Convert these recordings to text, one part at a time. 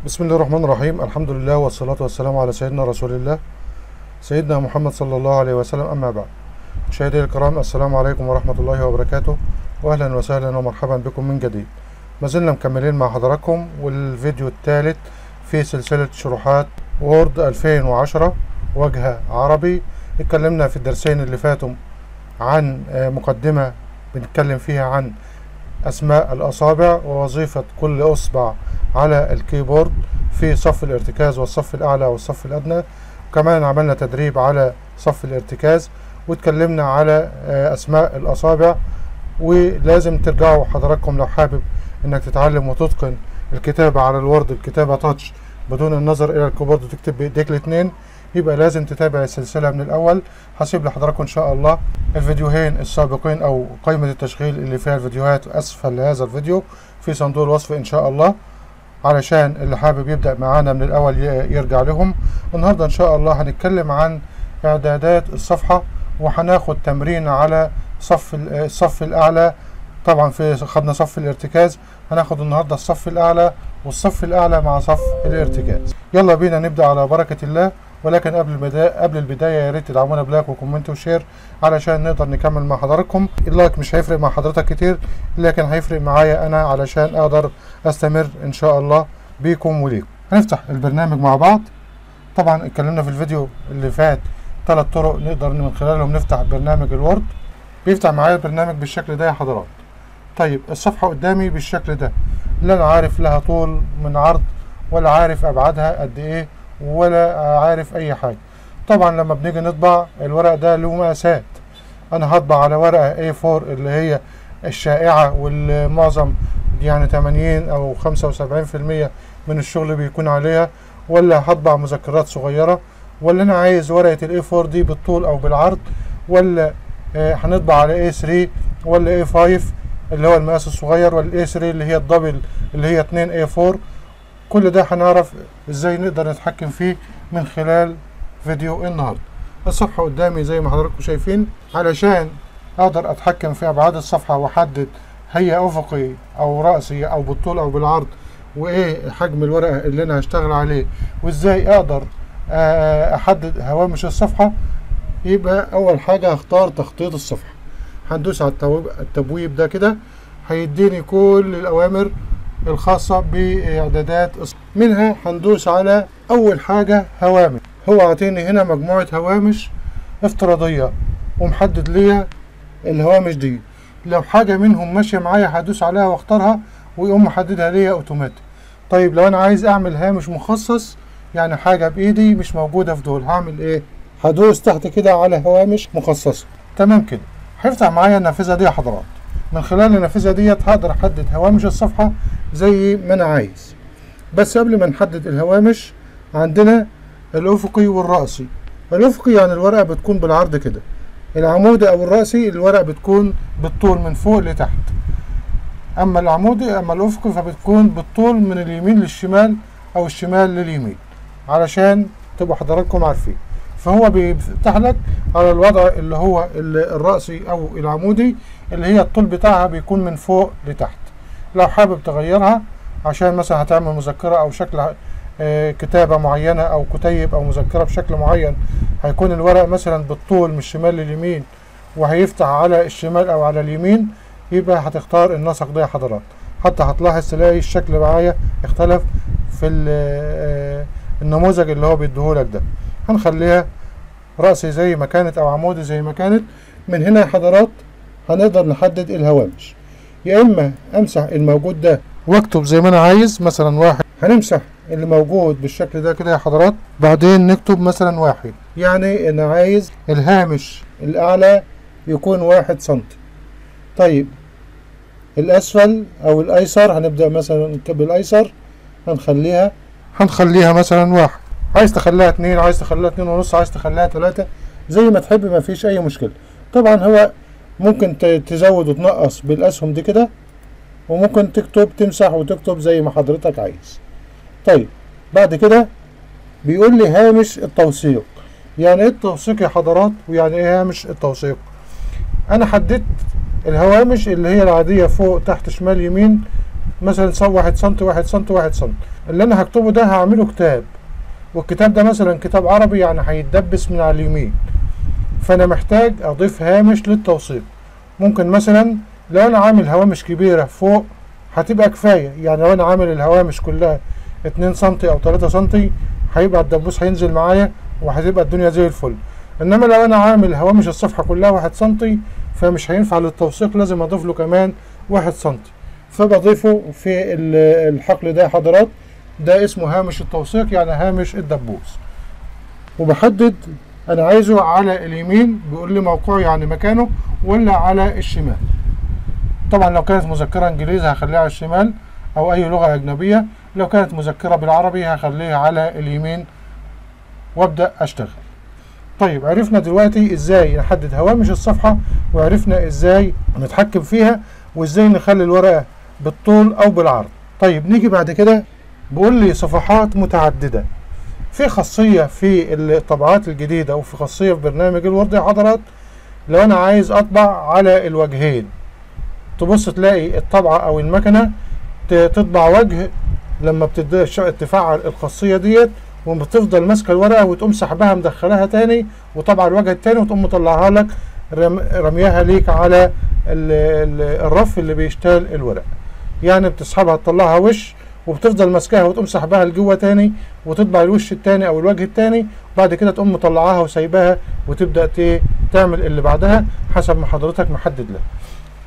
بسم الله الرحمن الرحيم. الحمد لله والصلاة والسلام على سيدنا رسول الله سيدنا محمد صلى الله عليه وسلم. أما بعد، مشاهدي الكرام، السلام عليكم ورحمة الله وبركاته، وأهلا وسهلا ومرحبا بكم من جديد. ما زلنا مكملين مع حضراتكم، والفيديو الثالث في سلسلة شروحات وورد 2010 وجه عربي. اتكلمنا في الدرسين اللي فاتوا عن مقدمة بنتكلم فيها عن أسماء الأصابع ووظيفة كل أصبع على الكيبورد في صف الارتكاز والصف الأعلى والصف الأدنى. وكمان عملنا تدريب على صف الارتكاز، واتكلمنا على أسماء الأصابع. ولازم ترجعوا حضراتكم لو حابب إنك تتعلم وتتقن الكتابة على الوورد، الكتابة تاتش بدون النظر إلى الكيبورد وتكتب بإيديك الاتنين، يبقى لازم تتابع السلسلة من الأول. هسيب لحضراتكم إن شاء الله الفيديوهين السابقين أو قائمة التشغيل اللي فيها الفيديوهات أسفل هذا الفيديو في صندوق الوصف إن شاء الله، علشان اللي حابب يبدأ معانا من الأول يرجع لهم. النهاردة إن شاء الله هنتكلم عن إعدادات الصفحة، وهناخد تمرين على الصف الأعلى. طبعا خدنا صف الارتكاز، هناخد النهاردة الصف الأعلى والصف الأعلى مع صف الارتكاز. يلا بينا نبدأ على بركة الله. ولكن قبل البداية يا ريت تدعمونا بلايك وكومنت وشير علشان نقدر نكمل مع حضراتكم. اللايك مش هيفرق مع حضرتك كتير، لكن هيفرق معايا أنا علشان أقدر أستمر إن شاء الله بيكم وليكم. هنفتح البرنامج مع بعض. طبعا اتكلمنا في الفيديو اللي فات 3 طرق نقدر من خلالهم نفتح برنامج الوورد. بيفتح معايا البرنامج بالشكل ده يا حضرات. طيب الصفحة قدامي بالشكل ده، لا أنا عارف لها طول من عرض، ولا عارف أبعادها قد إيه، ولا عارف أي حاجة. طبعا لما بنيجي نطبع الورق ده له مقاسات. أنا هطبع على ورقة A4 اللي هي الشائعة، والمعظم يعني 80 أو 75% من الشغل بيكون عليها، ولا هطبع مذكرات صغيرة، ولا أنا عايز ورقة ال A4 دي بالطول أو بالعرض، ولا هنطبع على A3 ولا A5 اللي هو المقاس الصغير، ولا A3 اللي هي الدبل اللي هي 2 A4. كل ده هنعرف ازاي نقدر نتحكم فيه من خلال فيديو النهارده. الصفحة قدامي زي ما حضراتكم شايفين، علشان اقدر اتحكم في ابعاد الصفحة واحدد هي افقي او رأسي او بالطول او بالعرض، وايه حجم الورقة اللي انا هشتغل عليه، وازاي اقدر احدد هوامش الصفحة. يبقى اول حاجة هختار تخطيط الصفحة. هندوس على التبويب ده كده، هيديني كل الاوامر الخاصة بإعدادات. منها هندوس على أول حاجة هوامش. هو عطيني هنا مجموعة هوامش افتراضية ومحدد ليا الهوامش دي. لو حاجة منهم ماشية معايا هدوس عليها واختارها ويقوم محددها ليا اوتوماتيك. طيب لو أنا عايز أعمل هامش مخصص، يعني حاجة بإيدي مش موجودة في دول، هعمل إيه؟ هدوس تحت كده على هوامش مخصصة. تمام كده هيفتح معايا النافذة دي يا حضرات. من خلال النافذة ديت هقدر أحدد هوامش الصفحة زي ما أنا عايز. بس قبل ما نحدد الهوامش، عندنا الأفقي والرأسي. الأفقي يعني الورقة بتكون بالعرض كده، العمودي أو الرأسي الورقة بتكون بالطول من فوق لتحت. أما الأفقي فبتكون بالطول من اليمين للشمال أو الشمال لليمين، علشان تبقوا حضراتكم عارفين. فهو بيفتح لك على الوضع اللي هو الرأسي أو العمودي، اللي هي الطول بتاعها بيكون من فوق لتحت. لو حابب تغيرها عشان مثلا هتعمل مذكرة أو شكل كتابة معينة أو كتيب أو مذكرة بشكل معين، هيكون الورق مثلا بالطول من الشمال لليمين وهيفتح على الشمال أو على اليمين، يبقى هتختار النسق ده يا حضرات. حتى هتلاحظ تلاقي الشكل معايا اختلف في النموذج اللي هو بيديهولك ده. هنخليها رأسي زي ما كانت أو عمودي زي ما كانت. من هنا يا حضرات هنقدر نحدد الهوامش. يا إما أمسح الموجود ده واكتب زي ما أنا عايز، مثلا 1. هنمسح اللي موجود بالشكل ده كده يا حضرات، بعدين نكتب مثلا 1. يعني أنا عايز الهامش الأعلى يكون 1 سنتي. طيب الأسفل أو الأيسر هنبدأ مثلا بالأيسر، هنخليها مثلا 1. عايز تخليها 2، عايز تخليها 2.5، عايز تخليها 3، زي ما تحب، ما فيش أي مشكلة. طبعا هو ممكن تزود وتنقص بالأسهم دي كده، وممكن تمسح وتكتب زي ما حضرتك عايز. طيب بعد كده بيقول لي هامش التوثيق. يعني ايه التوثيق يا حضرات، ويعني ايه هامش التوثيق؟ انا حددت الهوامش اللي هي العادية فوق تحت شمال يمين مثلا 1 سنتي 1 سنتي 1 سنتي. اللي انا هكتبه ده هعمله كتاب، والكتاب ده مثلا كتاب عربي يعني هيتدبس من على اليمين، فانا محتاج اضيف هامش للتوثيق. ممكن مثلا لو انا عامل هوامش كبيرة فوق هتبقى كفاية، يعني لو انا عامل الهوامش كلها 2 سنتي او 3 سنتي هيبقى الدبوس هينزل معايا وهتبقى الدنيا زي الفل. انما لو انا عامل هوامش الصفحة كلها 1 سنتي فمش هينفع للتوثيق، لازم اضيف له كمان 1 سنتي. فبضيفه في الحقل ده يا حضرات، ده اسمه هامش التوثيق يعني هامش الدبوس. وبحدد انا عايزه على اليمين، بيقول لي موقعه يعني مكانه، ولا على الشمال. طبعا لو كانت مذكرة انجليزي هخليها على الشمال او اي لغة اجنبية، لو كانت مذكرة بالعربي هخليها على اليمين وابدأ اشتغل. طيب عرفنا دلوقتي ازاي نحدد هوامش الصفحة، وعرفنا ازاي نتحكم فيها، وازاي نخلي الورقة بالطول او بالعرض. طيب نيجي بعد كده، بيقول لي صفحات متعددة. في خاصية في الطبعات الجديدة وفي خاصية في برنامج الوورد يا حضرات، لو انا عايز اطبع على الوجهين، تبص تلاقي الطبعة او المكنة تطبع وجه لما تفعل الخاصية ديت، وبتفضل ماسكة الورقة وتقوم سحبها مدخلها تاني وطبعا الوجه التاني، وتقوم مطلعها لك رميها ليك على الرف اللي بيشتال الورق. يعني بتسحبها تطلعها وش، وبتفضل ماسكاها وتقوم سحبها لجوه تاني وتطبع الوش التاني او الوجه التاني، وبعد كده تقوم مطلعاها وسايباها وتبدأ تعمل اللي بعدها حسب ما حضرتك محدد له.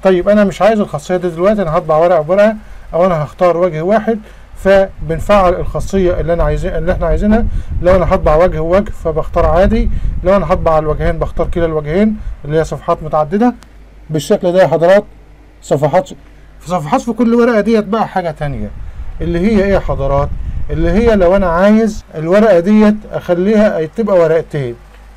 طيب انا مش عايز الخاصية دي دلوقتي، انا هطبع ورقة بورقة او انا هختار وجه واحد، فبنفعل الخاصية اللي احنا عايزينها. لو انا هطبع وجه ووجه فبختار عادي، لو انا هطبع الوجهين بختار كلا الوجهين اللي هي صفحات متعددة بالشكل ده يا حضرات. صفحات في كل ورقة ديت بقى حاجة تانية، اللي هي ايه يا حضرات؟ اللي هي لو انا عايز الورقة ديت اخليها تبقى ورقتين،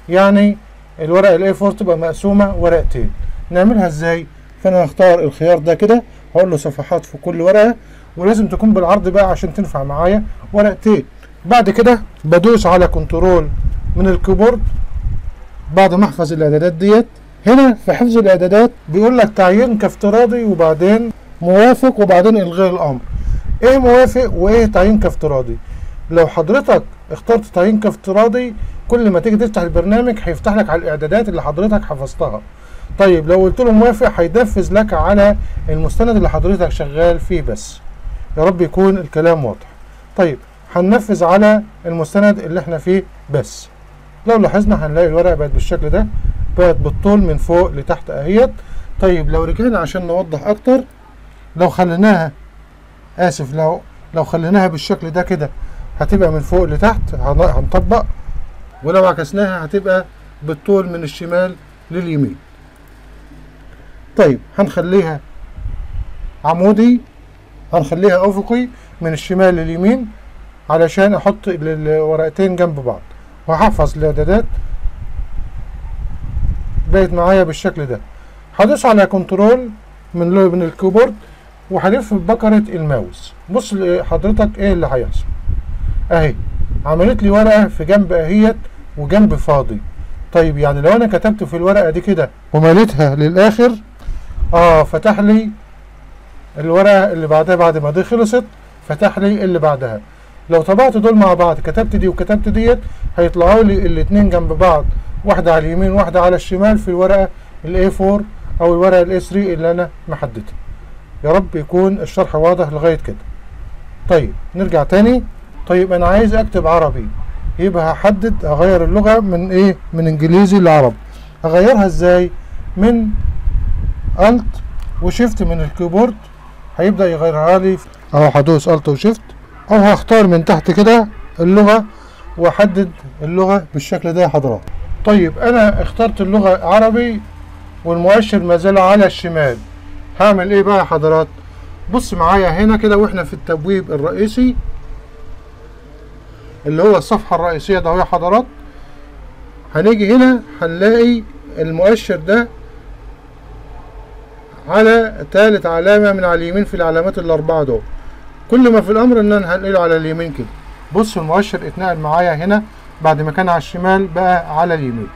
يعني الورقة الاي 4 تبقى مقسومة ورقتين. نعملها ازاي؟ فانا هختار الخيار ده كده، هقول له صفحات في كل ورقة، ولازم تكون بالعرض بقى عشان تنفع معايا ورقتين. بعد كده بدوس على كنترول من الكيبورد بعد ما احفظ الاعدادات ديت. هنا في حفظ الاعدادات بيقول لك تعيين كافتراضي، وبعدين موافق، وبعدين الغاء الامر. ايه موافق وايه تعيين كافتراضي؟ لو حضرتك اخترت تعيين كافتراضي، كل ما تيجي تفتح البرنامج هيفتح لك على الاعدادات اللي حضرتك حفظتها. طيب لو قلت له موافق هينفذ لك على المستند اللي حضرتك شغال فيه بس. يا رب يكون الكلام واضح. طيب هننفذ على المستند اللي احنا فيه بس. لو لاحظنا هنلاقي الورقة بقت بالشكل ده، بقت بالطول من فوق لتحت اهيت. طيب لو رجعنا عشان نوضح اكتر، لو خليناها لو خليناها بالشكل ده كده هتبقى من فوق لتحت هنطبق، ولو عكسناها هتبقى بالطول من الشمال لليمين. طيب هنخليها عمودي، هنخليها افقي من الشمال لليمين علشان احط الورقتين جنب بعض، وهحفظ الاعدادات. بقت معايا بالشكل ده. هدوس على كنترول من الكيبورد وهلف ببكرة الماوس. بص حضرتك ايه اللي هيحصل. اهي عملت لي ورقة في جنب اهيت وجنب فاضي. طيب يعني لو انا كتبت في الورقة دي كده ومليتها للاخر، فتح لي الورقة اللي بعدها بعد ما دي خلصت، فتح لي اللي بعدها. لو طبعت دول مع بعض، كتبت دي وكتبت ديت، هيطلعوا لي الاتنين جنب بعض، واحدة على اليمين واحدة على الشمال في الورقة الاي 4 او الورقة الاي 3 اللي انا محددها. يا رب يكون الشرح واضح لغاية كده. طيب نرجع تاني. طيب انا عايز اكتب عربي، يبقى هحدد اغير اللغة من ايه؟ من انجليزي لعربي. اغيرها ازاي؟ من الت وشيفت من الكيبورد هيبدأ يغيرها لي، او هدوس الت وشيفت، او هختار من تحت كده اللغة واحدد اللغة بالشكل ده يا حضرات. طيب انا اخترت اللغة عربي والمؤشر ما زال على الشمال، هعمل ايه بقى يا حضرات؟ بص معايا هنا كده، واحنا في التبويب الرئيسي اللي هو الصفحة الرئيسية ده يا حضرات، هنيجي هنا هنلاقي المؤشر ده على ثالث علامة من على اليمين في العلامات الأربعة دول. كل ما في الأمر إن أنا هنقله على اليمين كده. بص المؤشر اتنقل معايا هنا، بعد ما كان على الشمال بقى على اليمين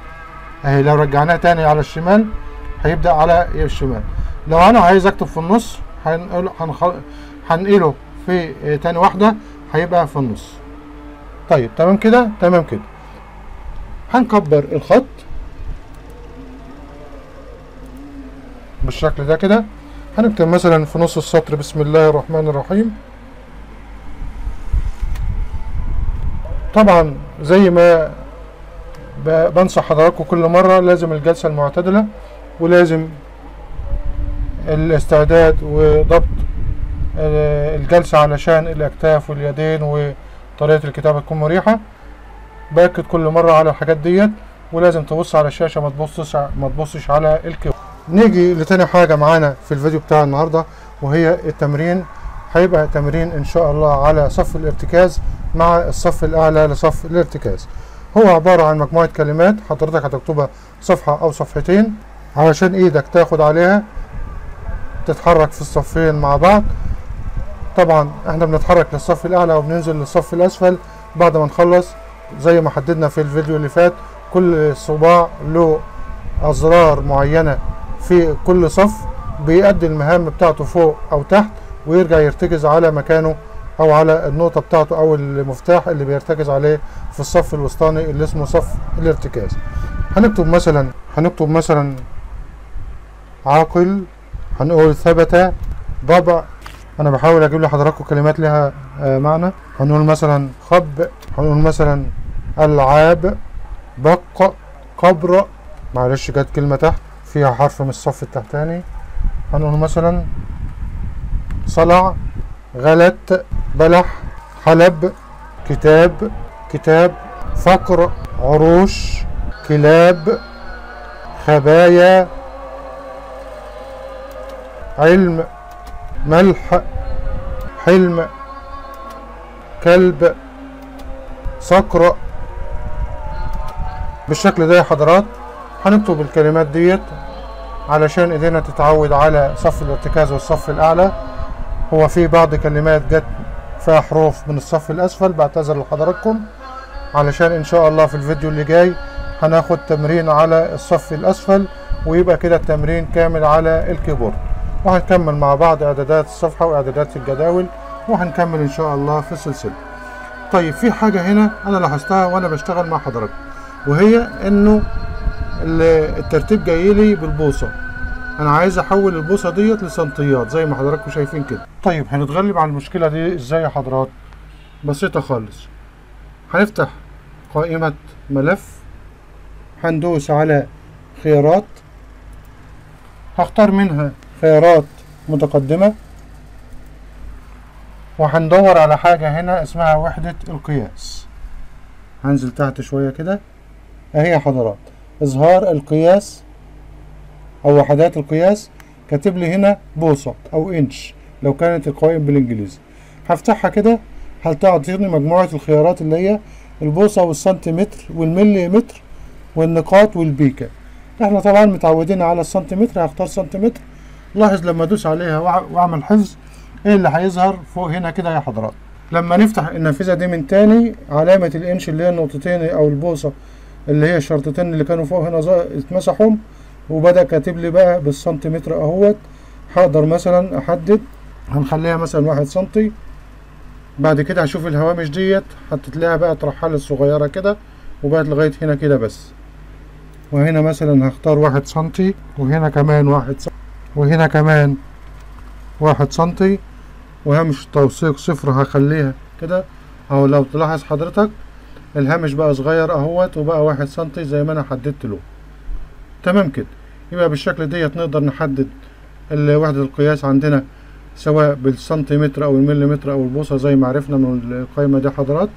اهي. لو رجعناه تاني على الشمال هيبدأ على الشمال. لو أنا عايز أكتب في النص هنقله في تاني واحدة هيبقى في النص. طيب تمام كده، تمام كده. هنكبر الخط بالشكل ده كده. هنكتب مثلا في نص السطر بسم الله الرحمن الرحيم. طبعا زي ما بنصح حضراتكم كل مرة، لازم الجلسة المعتدلة، ولازم الاستعداد وضبط الجلسة علشان الأكتاف واليدين وطريقة الكتابة تكون مريحة. باكد كل مرة على الحاجات ديت، ولازم تبص على الشاشة، ما تبصش على الكيبورد. نيجي لتاني حاجة معانا في الفيديو بتاع النهاردة، وهي التمرين. هيبقى تمرين إن شاء الله على صف الارتكاز مع الصف الأعلى لصف الارتكاز. هو عبارة عن مجموعة كلمات حضرتك هتكتبها صفحة أو صفحتين علشان إيدك تاخد عليها تتحرك في الصفين مع بعض. طبعا احنا بنتحرك للصف الأعلى وبننزل للصف الأسفل بعد ما نخلص. زي ما حددنا في الفيديو اللي فات، كل صباع له أزرار معينة في كل صف بيأدي المهام بتاعته فوق أو تحت، ويرجع يرتكز على مكانه أو على النقطة بتاعته أو المفتاح اللي بيرتكز عليه في الصف الوسطاني اللي اسمه صف الارتكاز. هنكتب مثلا عاقل، هنقول ثبت، ضبع. أنا بحاول أجيب لحضراتكم كلمات لها معنى. هنقول مثلا خب، هنقول مثلا ألعاب، بق، قبر. معلش جت كلمة تحت فيها حرف من الصف التحتاني. هنقول مثلا صلع، غلت، بلح، حلب، كتاب، فقر، عروش، كلاب، خبايا، علم، ملح، حلم، كلب، صقر. بالشكل ده يا حضرات هنكتب الكلمات ديت علشان ايدينا تتعود على صف الارتكاز والصف الاعلى. هو في بعض كلمات جت فيها حروف من الصف الاسفل، بعتذر لحضراتكم، علشان ان شاء الله في الفيديو اللي جاي هناخد تمرين على الصف الاسفل، ويبقى كده التمرين كامل على الكيبورد. وهنكمل مع بعض اعدادات الصفحة واعدادات الجداول، وهنكمل ان شاء الله في السلسلة. طيب في حاجة هنا انا لاحظتها وانا بشتغل مع حضراتكم، وهي انه الترتيب جاي لي بالبوصة. انا عايز احول البوصة ديت لسنتيات زي ما حضراتكم شايفين كده. طيب هنتغلب على المشكلة دي ازاي يا حضرات؟ بسيطة خالص. هنفتح قائمة ملف، هندوس على خيارات، هختار منها خيارات متقدمة، وهندور على حاجة هنا اسمها وحدة القياس. هنزل تحت شوية كده اهي يا حضرات، اظهار القياس او وحدات القياس. كاتب لي هنا بوصة او انش لو كانت القوائم بالانجليزي. هفتحها كده، هتعطيني مجموعة الخيارات اللي هي البوصة والسنتيمتر والمليمتر والنقاط والبيكة. احنا طبعا متعودين على السنتيمتر، هختار سنتيمتر. لاحظ لما ادوس عليها واعمل حفظ ايه اللي هيظهر فوق هنا كده يا حضرات. لما نفتح النافذة دي من تاني، علامة الانش اللي هي النقطتين او البوصة اللي هي الشرطتين اللي كانوا فوق هنا اتمسحوا، وبدأ كاتب لي بقى بالسنتيمتر اهوت. هقدر مثلا احدد، هنخليها مثلا 1 سنتي. بعد كده هشوف الهوامش ديت هتتلاقيها بقى ترحل الصغيرة كده، وبقت لغاية هنا كده بس. وهنا مثلا هختار 1 سنتي، وهنا كمان 1 سنتي، وهنا كمان 1 سنتي، وهامش التوثيق 0 هخليها كده اهو. لو تلاحظ حضرتك الهامش بقى صغير اهوت، وبقى 1 سنتي زي ما انا حددت له. تمام كده. يبقى بالشكل ديت نقدر نحدد وحدة القياس عندنا سواء بالسنتيمتر او المليمتر او البوصة زي ما عرفنا من القائمة دي حضرات.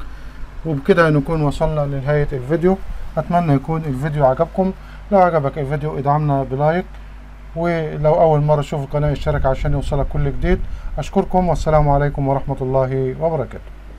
وبكده نكون وصلنا لنهاية الفيديو. اتمنى يكون الفيديو عجبكم. لو عجبك الفيديو ادعمنا بلايك، ولو اول مرة تشوف القناة اشترك عشان يوصلك كل جديد. اشكركم والسلام عليكم ورحمة الله وبركاته.